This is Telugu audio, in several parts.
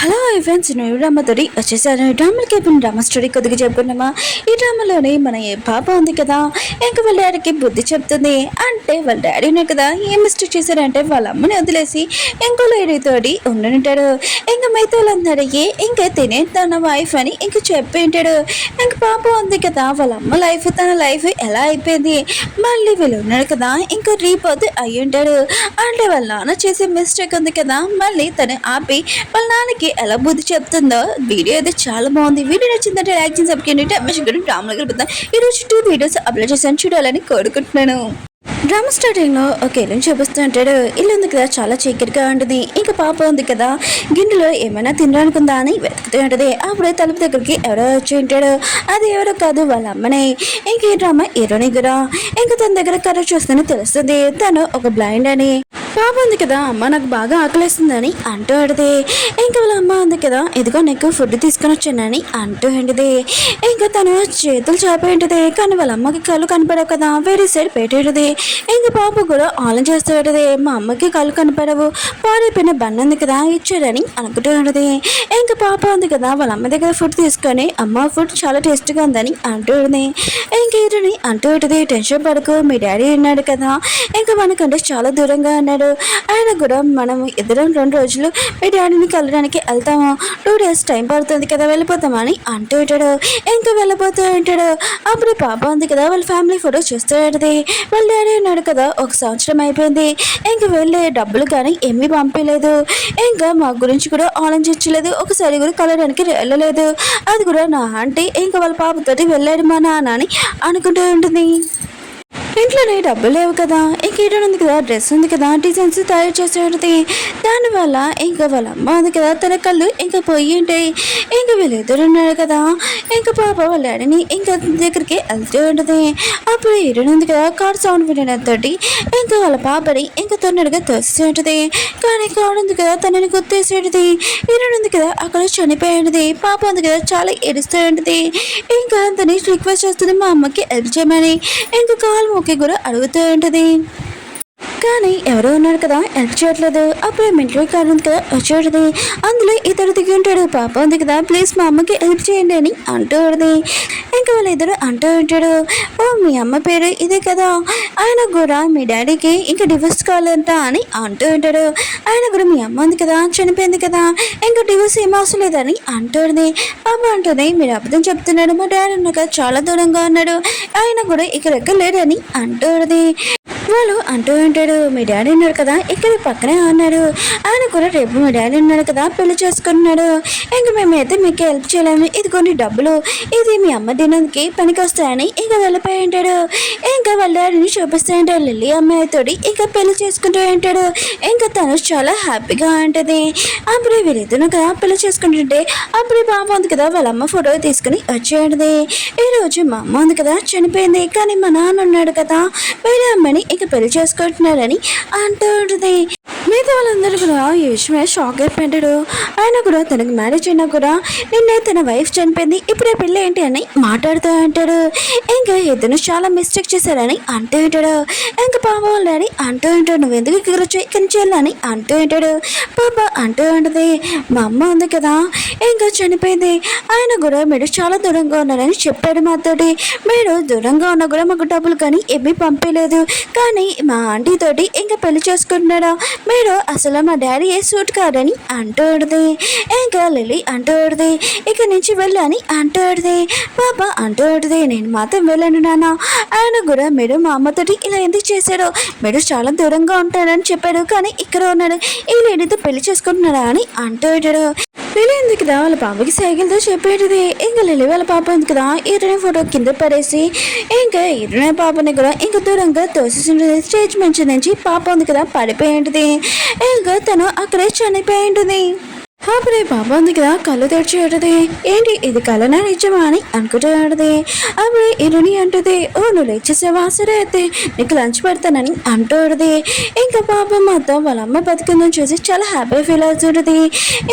హలో ఫ్రెండ్స్, నేను డ్రామాతోటి వచ్చేసాను. డ్రామాలకి అయిపోయిన డ్రామా స్టోరీ కొద్దిగా చెప్పుకున్నామా. ఈ డ్రామాలోనే మన ఏ పాప ఉంది కదా, ఇంకా వాళ్ళ డాడీకి బుద్ధి చెప్తుంది. అంటే వాళ్ళ డాడీనే కదా ఏం మిస్టేక్ చేశారంటే వాళ్ళ అమ్మని వదిలేసి ఇంకో లేడీతోటి ఉండనుంటాడు. ఇంకా మిగతా వాళ్ళందరికీ ఇంకా తినే తన వైఫ్ అని ఇంకా చెప్పింటాడు. ఇంక పాప ఉంది కదా, వాళ్ళ అమ్మ లైఫ్ తన లైఫ్ ఎలా అయిపోయింది, మళ్ళీ వీళ్ళు ఉన్నాడు కదా ఇంకా రీపోతే అయ్యి ఉంటాడు. అంటే వాళ్ళ నాన్న చేసే మిస్టేక్ ఉంది కదా, మళ్ళీ తను ఆపి వాళ్ళ నాన్నకి ఎలా బుద్ధి చెప్తుందో. వీడియో అయితే చాలా బాగుంది. వీడియో నచ్చిందంటే లైక్ చేసి సబ్స్క్రైబ్ డ్రామాలో గడుపుతాం. ఈరోజు 2 వీడియోస్ అప్లోడ్ చేశాను, చూడాలని కోరుకుంటున్నాను. డ్రామా స్టార్టింగ్ లో ఒక ఇల్లుని చూపిస్తూ ఉంటాడు. ఇల్లు ఉంది కదా, చాలా చీకటిగా ఉంటుంది. ఇంకా పాప ఉంది కదా, గిన్నెలో ఏమైనా తినడానికుందా అని వెతుకుతూ ఉంటుంది. అప్పుడే తలుపు దగ్గరికి ఎవరో వచ్చి ఉంటాడు. అది ఎవరో కాదు, వాళ్ళ అమ్మనే. ఇంక ఈ డ్రామా హీరోని కూడా ఇంకా తన దగ్గర కర్ర చూస్తేనే తెలుస్తుంది తను ఒక బ్లైండ్ అని. పాప ఉంది కదా, అమ్మ నాకు బాగా ఆకలిస్తుందని అంటూ అడిది. ఇంకా వాళ్ళ అమ్మ ఉంది కదా, ఇదిగో నీకు ఫుడ్ తీసుకొని వచ్చానని అంటూ అండిది. ఇంకా తను చేతులు చాపి ఉంటుంది. కానీ వాళ్ళ అమ్మకి కళ్ళు కనపడవు కదా, వేరే సైడ్ పెట్టేది. ఇంకా పాప కూడా ఆలోచన చేస్తూ ఉంటుంది, మా అమ్మకి కళ్ళు కనపడవు, పాడైపోయిన బండి ఉంది కదా ఇచ్చాడని అనుకుంటూ ఉంటుంది. ఇంకా పాప ఉంది కదా, వాళ్ళ అమ్మ దగ్గర ఫుడ్ తీసుకొని అమ్మ ఫుడ్ చాలా టేస్ట్గా ఉందని అంటూ ఉంటుంది. ఇంకేటని అంటూ ఉంటుంది, టెన్షన్ పడకు, మీ డాడీ ఉన్నాడు కదా, ఇంకా మనకంటే చాలా దూరంగా ఉన్నాడు. ఆయన కూడా మనం ఇద్దరం 2 రోజులు మీ డాడీని కలవడానికి వెళ్తాము, 2 డేస్ టైం పడుతుంది కదా, వెళ్ళిపోతామని అంటూ ఉంటాడు. ఇంకా వెళ్ళిపోతూ ఉంటాడు. అప్పుడు పాప ఉంది కదా, వాళ్ళ ఫ్యామిలీ ఫోటో చూస్తూ ఉంటుంది. వాళ్ళ డాడీ ఉన్నాడు కదా, 1 సంవత్సరం అయిపోయింది, ఇంకా వెళ్ళే డబ్బులు కానీ ఏమీ పంపించలేదు, ఇంకా మా గురించి కూడా ఆలోచించలేదు, ఒకసారి కూడా కలవడానికి వెళ్ళలేదు, అది కూడా నా ఆంటీ ఇంకా వాళ్ళ పాపతోటి వెళ్ళాడు మా నాన్న అని అనుకుంటూ ఉంటుంది. ఇంట్లోనే డబ్బులు లేవు కదా, ఇంక ఉంది కదా, డ్రెస్ ఉంది కదా, డిజైన్స్ తయారు చేసే ఉంటుంది. దానివల్ల ఇంకా వాళ్ళ అమ్మ ఉంది కదా, తన కళ్ళు ఇంకా పోయి ఉంటాయి. ఇంకా వీళ్ళిద్దరు ఉన్నారు కదా, ఇంకా పాప వాళ్ళ డాడీని ఇంకా దగ్గరికి వెళ్తూ ఉంటుంది. అప్పుడు హీరోయిన్ ఉంది కదా, కార్ సౌండ్ వినడంతో ఇంకా వాళ్ళ పాపని ఇంకా తొందరగా తోస్తూ ఉంటుంది. కానీ కార్ ఉంది కదా, తనని గుర్తేసి ఉంటుంది. హీరోయిన్ ఉంది కదా, అక్కడ చనిపోయి ఉంటుంది. పాప ఉంది కదా, చాలా ఏడుస్తూ ఉంటుంది. ఇంకా తను రిక్వెస్ట్ చేస్తుంది మా అమ్మకి హెల్ప్ చేయమని. ఇంకా కాల్ మొక్కి కూడా అడుగుతూ ఉంటుంది. కానీ ఎవరో ఉన్నాడు కదా, హెల్ప్ చేయట్లేదు. అప్పుడు మిలిటరీ కార్ ఉంది కదా వచ్చేది, అందులో ఇతడు దిగి ఉంటాడు. పాప ఉంది కదా, ప్లీజ్ మా అమ్మకి హెల్ప్ చేయండి అని అంటూ ఉంటుంది. ఇంకా వాళ్ళిద్దరు అంటూ ఉంటాడు, ఓ మీ అమ్మ పేరు ఇదే కదా, ఆయన కూడా మీ డాడీకి ఇంకా డివోర్స్ కావాలంట అని అంటూ ఉంటాడు. ఆయన కూడా మీ అమ్మ ఉంది కదా, చనిపోయింది కదా, ఇంకా డివోర్స్ ఏం అవసరం లేదని అంటుంది. పాప అంటుంది, మీరు అబద్ధం చెప్తున్నాడు, మా డాడీ ఉన్నాక చాలా దూరంగా ఉన్నాడు, ఆయన కూడా ఇక్కడ లేడని అంటుంది. వాళ్ళు అంటూ ఉంటాడు, మీ డాడీ ఉన్నాడు కదా ఇక్కడ పక్కనే ఉన్నాడు, ఆయన కూడా రేపు మీ డాడీ ఉన్నాడు కదా పెళ్లి చేసుకున్నాడు, ఇంక మేమైతే మీకు హెల్ప్ చేయలేము, ఇది కొన్ని డబ్బులు, ఇది మీ అమ్మ తినడానికి పనికి వస్తాయని ఇంకా వెళ్ళిపోయి ఉంటాడు. ఇంకా వాళ్ళ డాడీని చూపిస్తూ ఉంటాడు, లిల్లీ అమ్మాయితోటి ఇంకా పెళ్లి చేసుకుంటూ ఉంటాడు. ఇంకా తను చాలా హ్యాపీగా ఉంటుంది. అప్పుడు వీళ్ళిద్దరు కదా పెళ్లి చేసుకుంటుంటే అప్పుడు పాప ఉంది కదా, వాళ్ళ అమ్మ ఫోటో తీసుకుని వచ్చేది. ఈరోజు మా అమ్మ ఉంది కదా చనిపోయింది, కానీ మా నాన్న ఉన్నాడు కదా వేరే అమ్మాయిని ఇక పెళ్లి చేసుకుంటున్నారని అంటూ ఉంటుంది. మిగతా వాళ్ళందరూ కూడా ఈ విషయమే షాక్ అయిపోయాడు. ఆయన కూడా తనకు మ్యారేజ్ అయినా కూడా నిన్నే తన వైఫ్ చనిపోయింది, ఇప్పుడే పెళ్ళి ఏంటి అని మాట్లాడుతూ ఉంటాడు. ఇంకా ఇద్దరు చాలా మిస్టేక్ చేశారని అంటూ ఉంటాడు. ఇంకా పాప వాళ్ళ డాడీ అంటూ ఉంటాడు, నువ్వు ఎందుకు ఇక్కడ వచ్చి ఇక్కడి చేయాలని అంటూ ఉంటాడు. పాప అంటూ ఉంటుంది, మా అమ్మ ఉంది కదా ఇంకా చనిపోయింది, ఆయన కూడా మీరు చాలా దూరంగా ఉన్నారని చెప్పాడు మాతోటి, మీరు దూరంగా ఉన్నా కూడా మాకు డబ్బులు కానీ ఏమీ పంపలేదు, కానీ మా ఆంటీ తోటి ఇంకా పెళ్లి చేసుకుంటున్నాడా, మీరు అసలు మా డాడీ ఏ సూట్ కాదని అంటూ ఉంటుంది. ఇంకా లిల్లీ అంటూ ఉంటుంది, ఇక నుంచి వెళ్ళని అంటూ ఉంటుంది. పాప అంటూ ఉంటుంది, నేను మాత్రం వెళ్ళను నాన్న, ఆయన కూడా మీరు మా అమ్మతోటి ఇలా ఎందుకు చేశాడో, మీరు చాలా దూరంగా ఉంటాడని చెప్పాడు, కానీ ఇక్కడ ఉన్నాడు, ఈ లేడీతో పెళ్లి చేసుకుంటున్నాడా అని అంటూ ఉంటాడు. లిల్లీ ఉంది కదా, వాళ్ళ పాపకి సైకిల్తో చెప్పేది. ఇంకా లిల్లీ వాళ్ళ పాప ఉంది కదా, ఈరునే ఫోటో కింద పడేసి ఇంకా ఈరునే పాపని కూడా ఇంకా దూరంగా తోసేసి ఉంటుంది. స్టేజ్ మంచి నుంచి పాప ఉంది కదా పడిపోయి ఉంటుంది. ఇంకా తను అక్కడే చనిపోయి ఉంటుంది. అప్పుడే పాప ఉంది కదా, కళ్ళు తెరిచి ఉంటుంది. ఏంటి ఇది కలనా నిజమా అని అనుకుంటూ ఉంటుంది. అప్పుడే ఇరుని అంటుంది, ఓ నువ్వు లేచేసావా, సరే అయితే నీకు లంచ్ పెడతానని అంటూ ఉంటుంది. ఇంకా పాప మొత్తం వాళ్ళ అమ్మ బతికిందని చూసి చాలా హ్యాపీ ఫీల్ అవుతుంటుంది.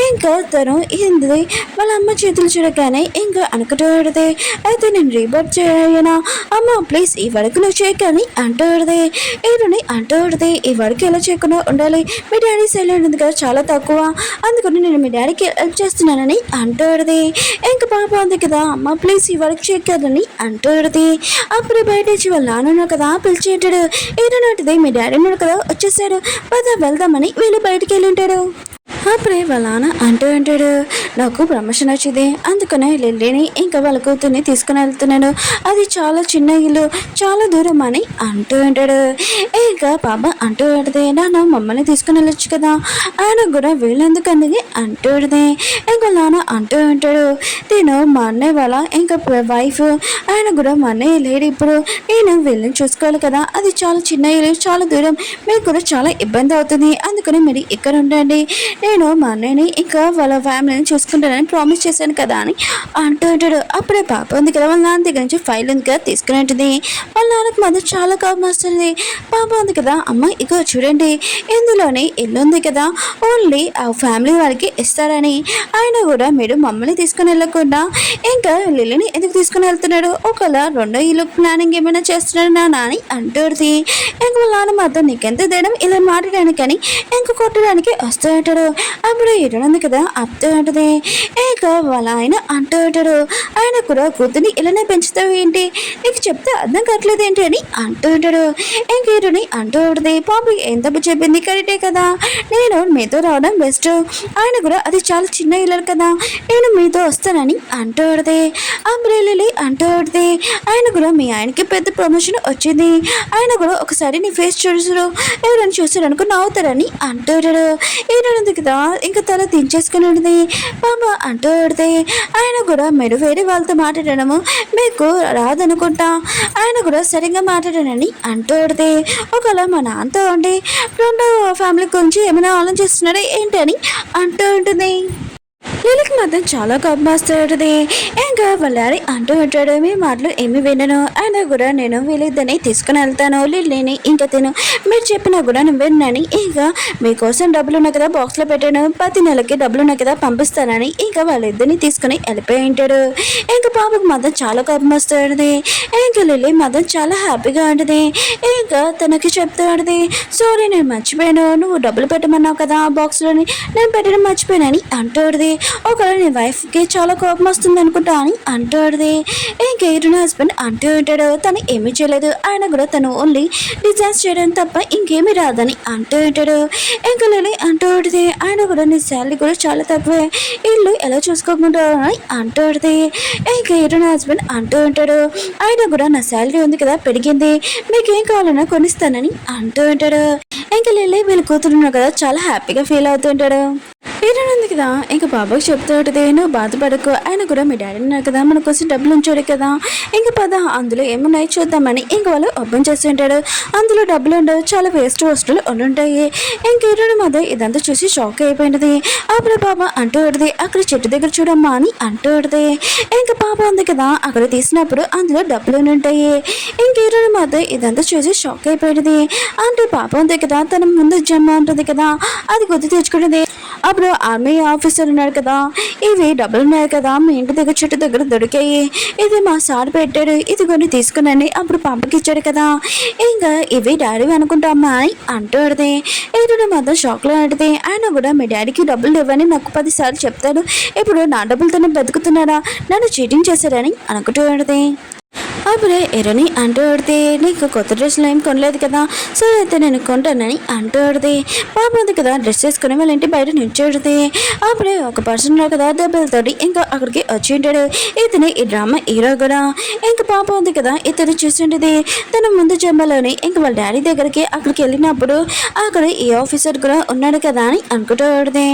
ఇంకా తను ఇది వాళ్ళ అమ్మ చేతులు చూడగానే ఇంకా అనుకుంటూ ఉంటుంది, అయితే నేను రీబర్త్ చేయనా అమ్మ, ప్లీజ్ ఈ వరకు నువ్వు చేయకని అంటూ ఉంటుంది. ఇరుని అంటూ ఉంటుంది, ఈ వరకు ఎలా చేయకుండా ఉండాలి, మీ డాడీ సైలెంట్ ఉంది కదా చాలా తక్కువ, అందుకని నేను నేను మీ డాడీకి హెల్ప్ చేస్తున్నానని అంటాడుది. ఇంకా పాప ఉంది కదా, అమ్మ ప్లీజ్ ఈ వర్క్ చేయకదని అంటాడుది. అప్పుడు బయట నుంచి వాళ్ళ నాన్న కదా పిలిచి ఉంటాడు. ఏదోనాటిది మీ డాడీ ఉన్నాడు కదా వచ్చేసాడు, పద వెళ్దామని వీళ్ళు బయటికి వెళ్ళి ఉంటాడు. అప్పుడే వాళ్ళ నాన్న అంటూ ఉంటాడు, నాకు ప్రమోషన్ వచ్చింది, అందుకనే లిల్లీని ఇంకా వాళ్ళ కూతుర్ని తీసుకుని వెళ్తున్నాడు, అది చాలా చిన్న ఇల్లు, చాలా దూరం అని అంటూ ఉంటాడు. ఇంకా పాప అంటూ ఉంటుంది, నాన్న మమ్మల్ని తీసుకుని వెళ్ళొచ్చు కదా, ఆయన కూడా వీళ్ళెందుకని అంటూ ఉంటుంది. ఇంకా నాన్న అంటూ ఉంటాడు, నేను మా అన్నయ్య వాళ్ళ ఇంకా వైఫ్, ఆయన కూడా మా అన్నయ్య లేడు, ఇప్పుడు నేను వీళ్ళని చూసుకోవాలి కదా, అది చాలా చిన్న ఇల్లు, చాలా దూరం, మీకు కూడా చాలా ఇబ్బంది అవుతుంది, అందుకని మీరు ఇక్కడ ఉండండి, నేను మా అన్నయ్యని ఇంకా వాళ్ళ ఫ్యామిలీని చూసుకుంటానని ప్రామిస్ చేశాను కదా అని అంటూ ఉంటాడు. అప్పుడే పాప ఉంది కదా వాళ్ళ నాన్న దగ్గర నుంచి ఫైల్ ఉంది కదా తీసుకుని ఉంటుంది. వాళ్ళ నాన్నకు మాత్రం చాలా కోపం వస్తుంది. పాప ఉంది కదా, అమ్మ ఇక చూడండి ఇందులోనే ఇల్లు ఉంది కదా, ఓన్లీ ఆ ఫ్యామిలీ వాళ్ళకి ఇస్తారని, ఆయన కూడా మీరు మమ్మల్ని తీసుకుని వెళ్ళకుండా ఇంకా లిల్లీని ఎందుకు తీసుకుని వెళ్తున్నాడు, ఒకవేళ రెండో ఇల్లు ప్లానింగ్ ఏమైనా చేస్తున్నాడు నాన్న అని అంటుంది. ఇంక వాళ్ళ నాన్న మాత్రం నీకెంత ధైర్యం ఇలా మాట్లాడడానికి అని ఇంక కొట్టడానికి వస్తూ ఉంటాడు. అప్పుడు ఇరుంది కదా అప్తూ ఉంటుంది. ఇక వాళ్ళ ఆయన అంటూ ఉంటాడు, ఆయన కూడా కూతుర్ని ఇలానే పెంచుతావు ఏంటి, నీకు చెప్తే అర్థం కావట్లేదు ఏంటి అని అంటూ ఉంటాడు. ఇంక ఇరుని అంటూ ఉంటుంది, పాప ఏం తప్పు చెప్పింది కరెక్టే కదా, నేను మీతో రావడం బెస్ట్, ఆయన కూడా అది చాలా చిన్న ఇల్లు కదా, నేను మీతో వస్తానని అంటూ ఉంటుంది. అప్పుడు లిల్లీ అంటూ ఉంటుంది, ఆయన కూడా మీ ఆయనకి పెద్ద ప్రమోషన్ వచ్చింది, ఆయన కూడా ఒకసారి నీ ఫేస్ చూసారు, ఎవరైనా చూసారు అనుకో నవ్వుతారని అంటూ ఉంటాడు. ఈయన కదా ఇంకా తల దించేసుకుని ఉంటుంది. పాప అంటూ ఉంటుంది, ఆయన కూడా మీరు వేరే వాళ్ళతో మాట్లాడడము మీకు రాదనుకుంటా, ఆయన కూడా సరిగ్గా మాట్లాడానని అంటూ ఉంటుంది. ఒకవేళ మా నాన్నతో ఉండి రెండో ఫ్యామిలీ గురించి ఏమైనా ఆలోచిస్తున్నాడా ఏంటి అని అంటూ ఉంటుంది. లిల్లీకి మాత్రం చాలా కోపం వస్తుంది. ఇంకా వాళ్ళ డాడీ అంటూ ఉంటాడు, మీ మాటలు ఏమి వినను, అయినా కూడా నేను వీళ్ళిద్దరిని తీసుకుని వెళ్తాను, లిల్లీని ఇంకా తిను, మీరు చెప్పినా కూడా నేను విన్నాను, ఇంకా మీకోసం డబ్బులు ఉన్నాయి కదా బాక్స్లో పెట్టాను, ప్రతి నెలకి డబ్బులు ఉన్నాయి కదా పంపిస్తానని ఇంకా వాళ్ళిద్దరిని తీసుకుని వెళ్ళిపోయి ఉంటాడు. ఇంకా పాపకు మాత్రం చాలా కోపం వస్తుంది. ఇంకా లిల్లీ మాత్రం చాలా హ్యాపీగా ఉంటుంది. ఇంకా తనకి చెప్తూ ఉంటుంది, సారీ నేను మర్చిపోయాను, నువ్వు డబ్బులు పెట్టమన్నావు కదా ఆ బాక్స్లోని, నేను పెట్టడం మర్చిపోయానని అంటూ ఉంటుంది. ఒకవేళ నీ వైఫ్కి చాలా కోపం వస్తుంది అనుకుంటా అని అంటాడుది. ఇంకా ఇరుని హస్బెండ్ అంటూ ఉంటాడు, తను ఏమీ చేయలేదు, ఆయన కూడా తను ఓన్లీ డిజైన్స్ చేయడం తప్ప ఇంకేమీ రాదని అంటూ ఉంటాడు. ఇంకా లిల్లీ అంటూ ఉంటుంది, ఆయన కూడా నీ శాలరీ కూడా చాలా తక్కువే, ఇల్లు ఎలా చూసుకోకుండా అని అంటూ ఉంటుంది. ఇంకా ఇరుని హస్బెండ్ అంటూ ఉంటాడు, ఆయన కూడా నా శాలరీ ఉంది కదా పెరిగింది, మీకేం కావాలన్నా కొనిస్తానని అంటూ ఉంటాడు. ఇంకా లిల్లీ వీళ్ళ కూతురున్నారు కదా చాలా హ్యాపీగా ఫీల్ అవుతూ ఉంటాడు. ఉంది కదా ఇంకా బాబాకి చెప్తూ ఉంటుంది, నువ్వు బాధపడకు, ఆయన కూడా మీ డాడీ ఉన్నారు కదా మన కోసం డబ్బులు ఉంచాడు కదా, ఇంక పద అందులో ఏమున్నాయి చూద్దామని ఇంక వాళ్ళు ఓపెన్ చేస్తూ ఉంటాడు. అందులో డబ్బులు ఉండవు, చాలా వేస్ట్ వస్తువులు ఉండుంటాయి. ఇంక ఇరుడు మధ్య ఇదంతా చూసి షాక్ అయిపోయింది. అప్పుడు బాబా అంటూ ఉంటుంది, అక్కడ చెట్టు దగ్గర చూడమ్మా అని అంటూ ఉంటుంది. ఇంకా పాప ఉంది కదా అక్కడ తీసినప్పుడు అందులో డబ్బులు ఉంటాయి. ఇంక ఇరుడు మధ్య ఇదంతా చూసి షాక్ అయిపోయింది. అంటే పాప ఉంది కదా తన ముందు జన్మ ఉంటుంది కదా అది గుర్తు తెచ్చుకుంటుంది. అప్పుడు ఆర్మీ ఆఫీసర్ ఉన్నాడు కదా, ఇవి డబ్బులు ఉన్నాయి కదా మీ ఇంటి దగ్గర చెట్టు దగ్గర దొరికాయి, ఇది మా సార్ పెట్టాడు, ఇది కొన్ని తీసుకున్నాను అప్పుడు పంపకి ఇచ్చాడు కదా, ఇంకా ఇవి డాడీ అనుకుంటామా అని అంటూ ఏదో మాత్రం షాక్లో అడిగితే, ఆయన కూడా మీ డాడీకి డబ్బులు ఇవ్వని నాకు 10 సార్లు చెప్తాడు, ఇప్పుడు నా డబ్బులతోనే బతుకుతున్నాడా, నన్ను చీటింగ్ చేశారని అనుకుంటూ అడిగితే. అప్పుడే ఎరని అంటూ ఆడితే, నీకు కొత్త డ్రెస్సులు ఏం కొనలేదు కదా, సరే అయితే నేను కొంటానని అంటూ ఆడితే, పాప ఉంది కదా డ్రెస్ వేసుకుని వాళ్ళ ఇంటి బయట నిల్చోడితే. అప్పుడే ఒక పర్సన్ ఉన్నాడు కదా దెబ్బలతోటి ఇంకా అక్కడికి వచ్చి ఉంటాడు. ఇతను ఈ డ్రామా హీరో కూడా. ఇంకా పాప ఉంది కదా ఇతను చూస్తుంటది తన ముందు జన్మలోని ఇంకా వాళ్ళ డాడీ దగ్గరికి అక్కడికి వెళ్ళినప్పుడు అక్కడ ఈ ఆఫీసర్ కూడా ఉన్నాడు కదా అని అనుకుంటూ ఆడితే.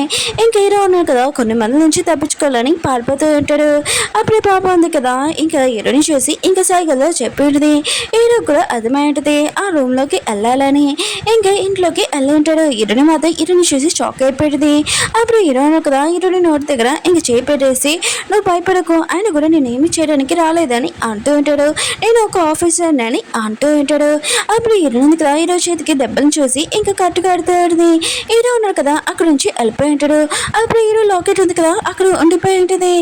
ఇంకా హీరో ఉన్నాడు కదా కొన్ని మంది నుంచి తప్పించుకోవాలని పారిపోతూ ఉంటాడు. అప్పుడే పాప ఉంది కదా ఇంకా హీరోని చూసి ఇంకా సైకిల్లో చెప్పేది. హీరో కూడా అర్థమైంటది ఆ రూమ్ లోకి వెళ్ళాలని. ఇంకా ఇంట్లోకి వెళ్ళి ఉంటాడు. హీరోని మాత్రం హీరోని చూసి షాక్ అయిపోయింది. అప్పుడు హీరో కదా హీరోని నోటి దగ్గర ఇంక చేయి పెట్టేసి, నువ్వు భయపడకు, ఆయన కూడా నేనేమి చేయడానికి రాలేదని అంటూ ఉంటాడు. నేను ఒక ఆఫీసర్ అని అంటూ ఉంటాడు. అప్పుడు హీరో ఉంది కదా హీరో చేతికి దెబ్బలను చూసి ఇంకా కట్టు కడుతుంది. హీరో ఉన్నాడు కదా అక్కడ నుంచి వెళ్ళిపోయి ఉంటాడు. అప్పుడు హీరో లాకెట్ ఉంది కదా అక్కడ ఉండిపోయి ఉంటుంది.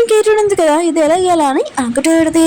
ఇంక హీరో ఉంది కదా ఇది ఎలా ఇయ్యాలా అని అనుకుంటూ ఉంటుంది.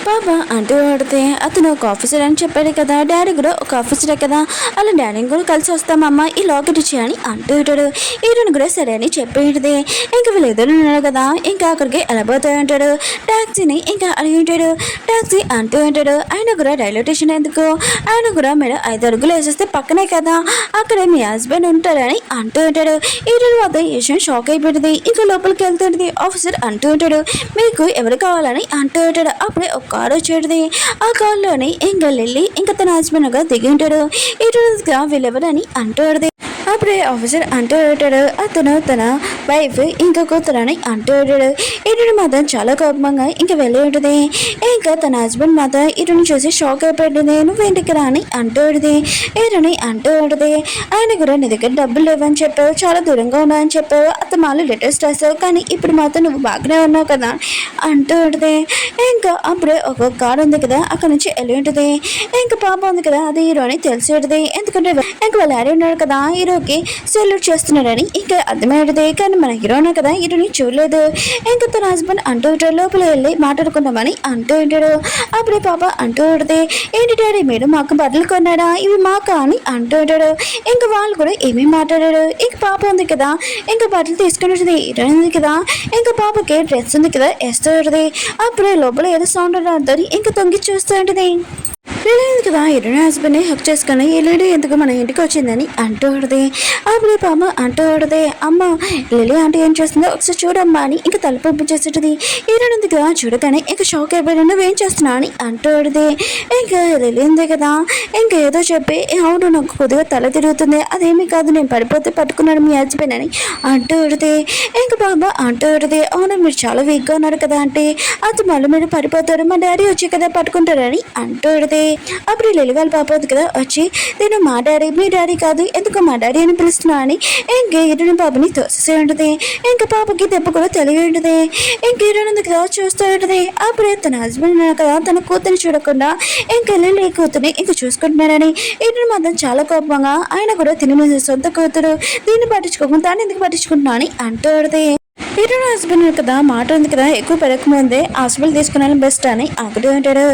పాప అంటూ పడితే అతను ఒక ఆఫీసర్ అని చెప్పాడు కదా, డాడీ కూడా ఒక ఆఫీసరే కదా, అలా డాడీని కూడా కలిసి వస్తామమ్మా ఈ లాకెట్ ఇచ్చి అని అంటూ ఉంటాడు. ఈరోజు కూడా సరే అని చెప్పేది. ఇంకా వీళ్ళు ఎదురు ఉన్నాడు కదా, ఇంకా అక్కడికి ఎలా పోతాయి అంటాడు. టాక్సీని ఇంకా అడిగి ఉంటాడు. టాక్సీ అంటూ ఉంటాడు. ఆయన కూడా రైల్వే స్టేషన్ ఎందుకు, ఆయన కూడా మీరు 5 అడుగులు వేసేస్తే పక్కనే కదా, అక్కడే మీ హస్బెండ్ ఉంటారని అంటూ ఉంటాడు. ఈరోజు మాత్రం ఈ విషయం షాక్ అయిపోయింది. ఇంకా లోపలికి వెళ్తుంటది. ఆఫీసర్ అంటూ ఉంటాడు, మీకు ఎవరు కావాలని అంటూ ఉంటాడు. అప్పుడే ఒక కారు వచ్చేది. ఆ కారులోని ఇంకా లిల్లీ ఇంకా తన హస్బెండ్ గా దిగి ఉంటాడు. ఈరోజుగా వీళ్ళెవరని అంటూ ఉంటుంది. అప్పుడే ఆఫీసర్ అంటూ ఉంటాడు, అతను తన వైఫ్ ఇంకా కూతురని అంటూ ఉంటాడు. ఇటు మాత్రం చాలా కోపంగా ఇంకా వెళ్ళి ఉంటుంది. ఇంకా తన హస్బెండ్ మాత్రం ఇటుని చూసి షాక్ అయిపోయింది. నువ్వేంటికి రా అని అంటూ ఉంటుంది. ఇటుని అంటూ ఉంటుంది, ఆయన కూడా నీ దగ్గర డబ్బులు లేవని చెప్పావు, చాలా దూరంగా ఉన్నావని చెప్పావు, అత్తమాలు లెటర్స్ రాసావు, కానీ ఇప్పుడు మాత్రం నువ్వు బాగానే ఉన్నావు కదా అంటూ ఉంటుంది. ఇంకా అప్పుడే ఒక కారు ఉంది కదా, అక్కడ నుంచి వెళ్ళి ఉంటుంది. ఇంకా పాప ఉంది కదా, అది హీరో అని తెలిసి ఉంటుంది. ఎందుకంటే ఇంకా వాళ్ళు ఆడి ఉన్నాడు కదా, హీరోకి సెల్యూట్ చేస్తున్నాడని ఇంకా అర్థమయ్యేది. కానీ మన హీరోనే కదా, హీరోని చూడలేదు. ఇంకా తన హస్బెండ్ అంటూ ఉంటాడు, లోపల వెళ్ళి మాట్లాడుకుందామని అంటూ ఉంటాడు. అప్పుడే పాప అంటూ ఉంటుంది, ఏంటి డాడీ మీరు మాకు బట్టలు కొన్నాడా, ఇవి మాకా అని అంటూ ఉంటాడు. ఇంకా వాళ్ళు కూడా ఏమీ మాట్లాడారు. ఇంక పాప ఉంది కదా, ఇంకా బట్టలు తీసుకుని ఉంటుంది. హీరో ఉంది కదా, ఇంకా పాపకి డ్రెస్ ఉంది కదా వేస్తూ ఉంటుంది. అప్పుడే లోపల ఏదో సౌండ్ రాదు. ఇంకా తొంగి చూస్తూ ఉంటుంది. లేదు కదా, హీరోయిన్ హస్బెండ్ని హక్ చేసుకుని లిలీ ఎందుకు మన ఇంటికి వచ్చిందని అంటూ ఉంటుంది. అప్పుడే పాప అంటూ ఉంటుంది, అమ్మ లిలీ అంటే ఏం చేస్తుందో ఒకసారి చూడమ్మా అని ఇంకా తలుపు పంపించేస్తుంది. హీరోయిన్ ఉంది కదా, చూడగానే ఇంకా షాక్ అయిపోయి నువ్వేం చేస్తున్నావు అని అంటూ ఉంటుంది. ఇంకా లిలీ ఉంది కదా, ఇంకా ఏదో చెప్పి అవును నాకు కొద్దిగా తల తిరుగుతుంది, అదేమీ కాదు నేను పడిపోతే పట్టుకున్నాడు మీ హస్బెండ్ అని అంటూ ఉంటుంది. ఇంకా పాప అంటూ ఉంటుంది, అవును మీరు చాలా వీక్గా ఉన్నారు కదా అంటే, అది మళ్ళీ మీరు పడిపోతారు, మా డాడీ వచ్చి కదా పట్టుకుంటారని అంటూ ఉంటుంది. అప్పుడు లిలీ వాళ్ళ పాప ఉంది కదా వచ్చి, నేను మా డాడీ మీ డాడీ కాదు ఎందుకు మా డాడీ అని పిలుస్తున్నా అని ఇంకా హీరోయిన్ పాపని తోసేసే ఉంటుంది. ఇంకా పాపకి దెబ్బ కూడా తెలియ ఉంటుంది. ఇంక హీరోయిన్ ఉంది కదా చూస్తూ ఉంటుంది. అప్పుడే తన హస్బెండ్ కదా తన కూతురిని చూడకుండా ఇంకా లిలీ కూతురిని ఇంకా చూసుకుంటున్నాడని హీరోయిన్ మాత్రం చాలా కోపంగా, ఆయన కూడా తిని సొంత కూతురు దీన్ని పట్టించుకోకుండా తాను ఎందుకు పట్టించుకుంటున్నా అని అంటూ ఉంటుంది. హీరోయిన్ హస్బెండ్ కదా మాట ఉంది కదా, ఎక్కువ పెరగకముందే హాస్పిటల్ తీసుకున్నాను బెస్ట్ అని అనుకుంటూ ఉంటాడు.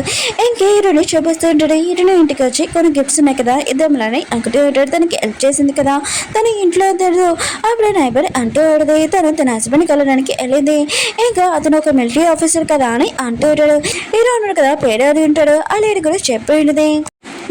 ఇంకే హీరోని చూపిస్తూ ఉంటాడు. హీరోయిన్ ఇంటికి వచ్చి కొన్ని గిఫ్ట్స్ ఉన్నాయి కదా ఇద్దామని అనుకుంటూ ఉంటాడు. తనకి హెల్ప్ చేసింది కదా, తన ఇంట్లో తెలియదు. అప్పుడే నైబర్ అంటూ ఉంటుంది, తను తన హస్బెండ్ కలవడానికి వెళ్ళింది. ఇంకా అతను ఒక మిలిటరీ ఆఫీసర్ కదా అని అంటూ ఉంటాడు. హీరో ఉన్నాడు కదా పేరు అది ఉంటాడు, ఆ లేడీ కూడా చెప్పేది.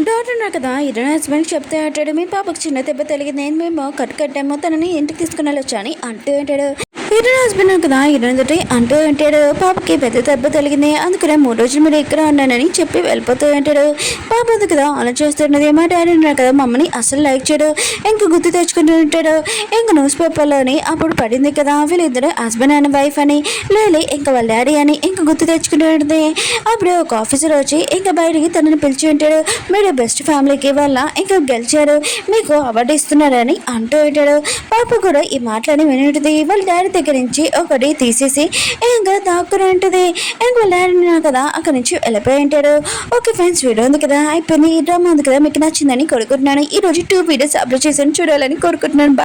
డాక్టర్ ఉన్నారు కదా, హీరోయిన్ హస్బెండ్ చెప్తే అంటాడు, మీ పాపకు చిన్న దెబ్బ తెలిగింది, మేము కట్టాము, తనని ఇంటికి తీసుకుని వెళ్ళొచ్చు అని అంటూ ఉంటాడు. హీరోయిన్ హస్బెండ్ కదా హీరోయిన్ తోటి అంటూ ఉంటాడు, పాపకి పెద్ద దెబ్బ తెలిగింది, అందుకనే 3 రోజులు మీరు ఇక్కడ ఉన్నానని చెప్పి వెళ్ళిపోతూ ఉంటాడు. పాప ఉంది కదా అలా చేస్తున్నది. మా డాడీ ఉన్నారు కదా మమ్మల్ని అసలు లైక్ చేయడు, ఇంకా గుర్తు తెచ్చుకుంటూ ఉంటాడు. ఇంకా న్యూస్ పేపర్లోని అప్పుడు పడింది కదా వీళ్ళిద్దరు హస్బెండ్ అండ్ వైఫ్ అని, లేలే ఇంకా వాళ్ళ డాడీ అని ఇంకా గుర్తు తెచ్చుకుంటూ ఉంటుంది. అప్పుడు ఒక ఆఫీసర్ వచ్చి ఇంకా బయటికి తనని పిలిచి ఉంటాడు, మీరు బెస్ట్ ఫ్యామిలీకి వాళ్ళ ఇంకా గెలిచారు, మీకు అవార్డు ఇస్తున్నారని అంటూ ఉంటాడు. పాప కూడా ఈ మాటలని వింటుంది. వాళ్ళ డాడీ దగ్గర నుంచి ఒకటి తీసేసి ఇంకా దాక్కుని ఉంటుంది. ఇంకా వాళ్ళ డాడీ కదా అక్కడి నుంచి వెళ్ళిపోయి ఉంటాడు. ఓకే ఫ్రెండ్స్, వీడియో ఉంది కదా అయిపోయింది. ఈ డ్రామా ఉంది కదా మీకు నచ్చిందని కోరుకుంటున్నాను. ఈ రోజు 2 వీడియోస్ అప్లోడ్ చేశాను, చూడాలని కోరుకుంటున్నాను.